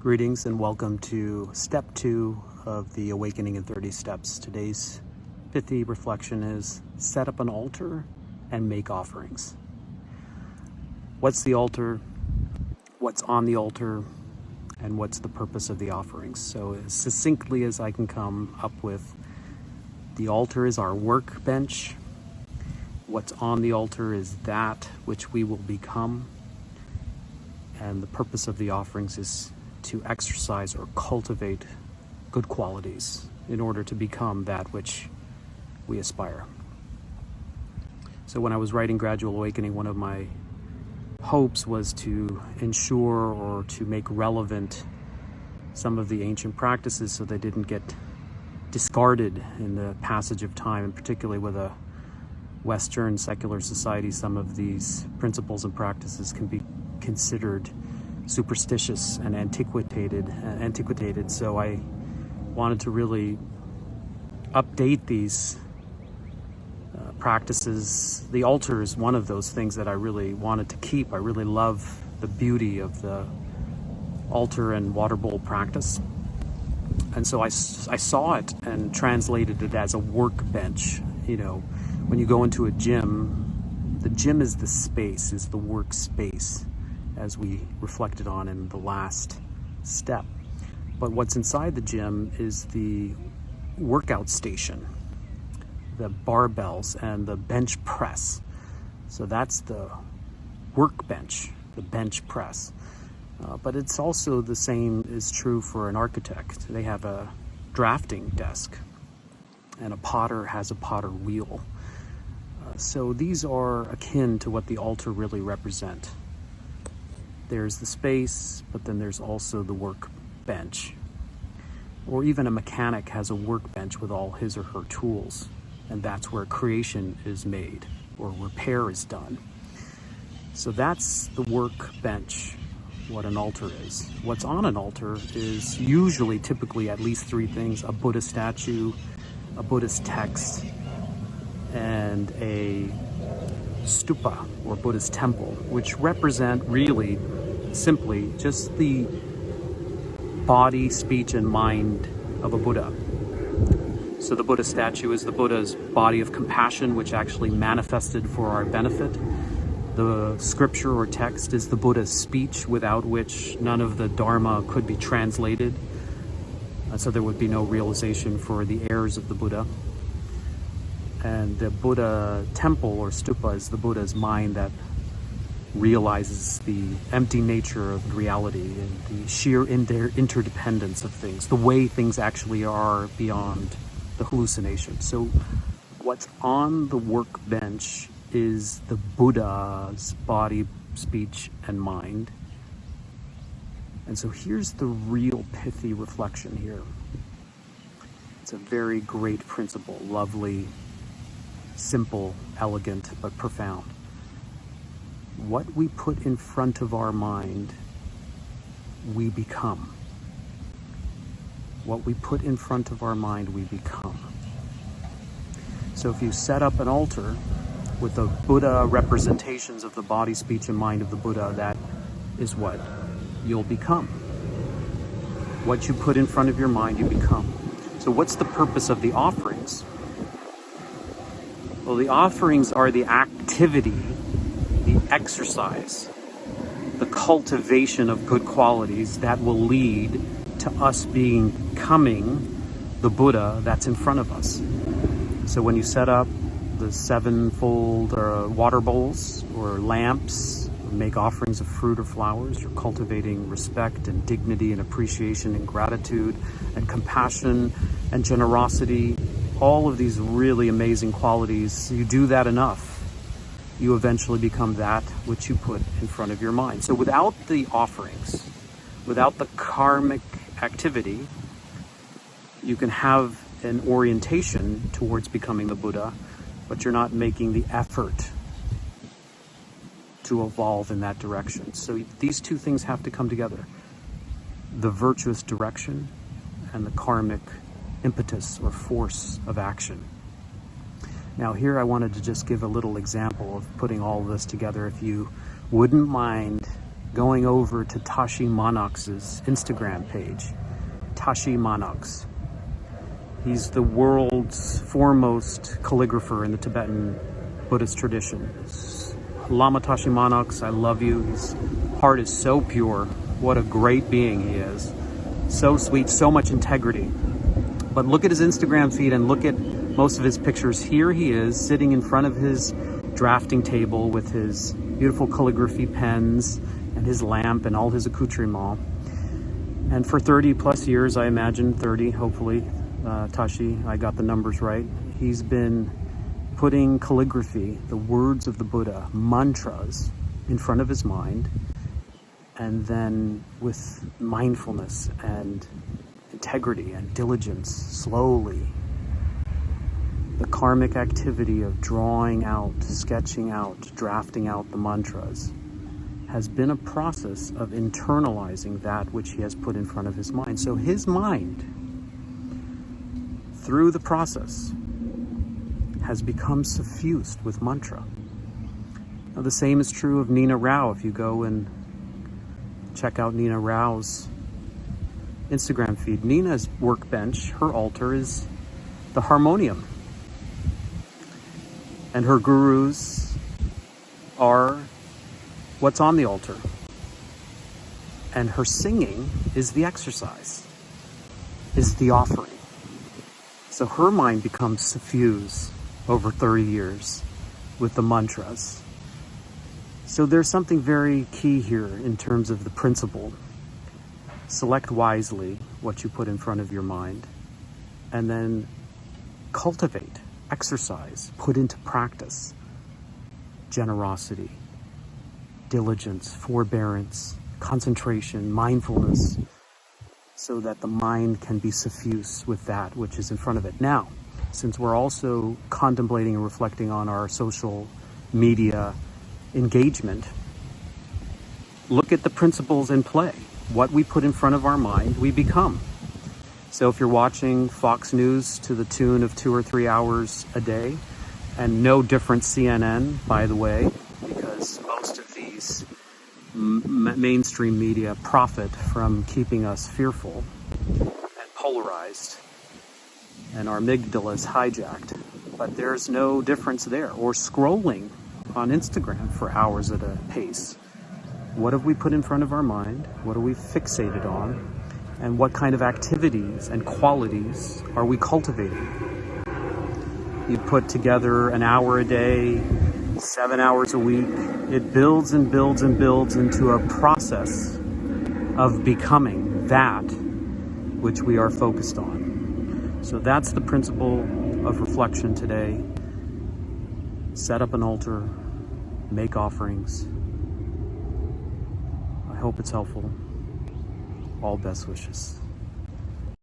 Greetings and welcome to step 2 of the Awakening in 30 Steps. Today's pithy reflection is set up an altar and make offerings. What's the altar? What's on the altar? And what's the purpose of the offerings? So as succinctly as I can come up with, the altar is our workbench. What's on the altar is that which we will become. And the purpose of the offerings is to exercise or cultivate good qualities in order to become that which we aspire. So when I was writing Gradual Awakening, one of my hopes was to ensure or to make relevant some of the ancient practices so they didn't get discarded in the passage of time, and particularly with a Western secular society, some of these principles and practices can be considered superstitious and antiquated. So I wanted to really update these practices. The altar is one of those things that I really wanted to keep. I really love the beauty of the altar and water bowl practice. And so I saw it and translated it as a workbench. You know, when you go into a gym, the gym is the space, is the work space, as we reflected on in the last step. But what's inside the gym is the workout station, the barbells and the bench press. So that's the workbench, the bench press. But it's also the same is true for an architect. They have a drafting desk, and a potter has a potter wheel. So these are akin to what the altar really represent. There's the space, but then there's also the workbench. Or even a mechanic has a workbench with all his or her tools, and that's where creation is made or repair is done. So that's the workbench, what an altar is. What's on an altar is usually, typically, at least 3 things: a Buddha statue, a Buddhist text, and a stupa or Buddhist temple, which represent really simply just the body, speech, and mind of a Buddha. So the Buddha statue is the Buddha's body of compassion, which actually manifested for our benefit. The scripture or text is the Buddha's speech, without which none of the Dharma could be translated. So there would be no realization for the heirs of the Buddha. And the Buddha temple or stupa is the Buddha's mind that realizes the empty nature of reality and the sheer interdependence of things, the way things actually are beyond the hallucination. So what's on the workbench is the Buddha's body, speech, and mind. And so here's the real pithy reflection here. It's a very great principle, lovely, simple, elegant, but profound. What we put in front of our mind, we become. What we put in front of our mind, we become. So if you set up an altar with the Buddha representations of the body, speech, and mind of the Buddha, that is what you'll become. What you put in front of your mind, you become. So what's the purpose of the offerings? Well, the offerings are the activity, the exercise, the cultivation of good qualities that will lead to us becoming the Buddha that's in front of us. So when you set up the 7-fold water bowls or lamps, or make offerings of fruit or flowers, you're cultivating respect and dignity and appreciation and gratitude and compassion and generosity, all of these really amazing qualities. You do that enough, you eventually become that which you put in front of your mind. So without the offerings, without the karmic activity, you can have an orientation towards becoming the Buddha, but you're not making the effort to evolve in that direction. So these two things have to come together: the virtuous direction and the karmic impetus or force of action. Now here I wanted to just give a little example of putting all of this together. If you wouldn't mind going over to Tashi Monox's Instagram page. Tashi Monox. He's the world's foremost calligrapher in the Tibetan Buddhist tradition. Lama Tashi Monox, I love you. His heart is so pure. What a great being he is. So sweet, so much integrity. But look at his Instagram feed and look at most of his pictures. Here he is sitting in front of his drafting table with his beautiful calligraphy pens and his lamp and all his accoutrements. And for 30 plus years, I imagine 30, hopefully, Tashi, I got the numbers right. He's been putting calligraphy, the words of the Buddha, mantras, in front of his mind, and then with mindfulness and integrity and diligence, slowly, the karmic activity of drawing out, sketching out, drafting out the mantras has been a process of internalizing that which he has put in front of his mind. So his mind, through the process, has become suffused with mantra. Now, the same is true of Nina Rao. If you go and check out Nina Rao's Instagram feed, Nina's workbench, her altar is the harmonium. And her gurus are what's on the altar. And her singing is the exercise, is the offering. So her mind becomes suffused over 30 years with the mantras. So there's something very key here in terms of the principle. Select wisely what you put in front of your mind, and then cultivate, exercise, put into practice generosity, diligence, forbearance, concentration, mindfulness, so that the mind can be suffused with that which is in front of it. Now, since we're also contemplating and reflecting on our social media engagement, look at the principles in play. What we put in front of our mind, we become. So if you're watching Fox News to the tune of 2 or 3 hours a day, and no different CNN, by the way, because most of these mainstream media profit from keeping us fearful and polarized, and our amygdala is hijacked. But there's no difference there. Or scrolling on Instagram for hours at a pace. What have we put in front of our mind? What are we fixated on? And what kind of activities and qualities are we cultivating? You put together an hour a day, 7 hours a week. It builds and builds and builds into a process of becoming that which we are focused on. So that's the principle of reflection today. Set up an altar, make offerings. I hope it's helpful. All best wishes.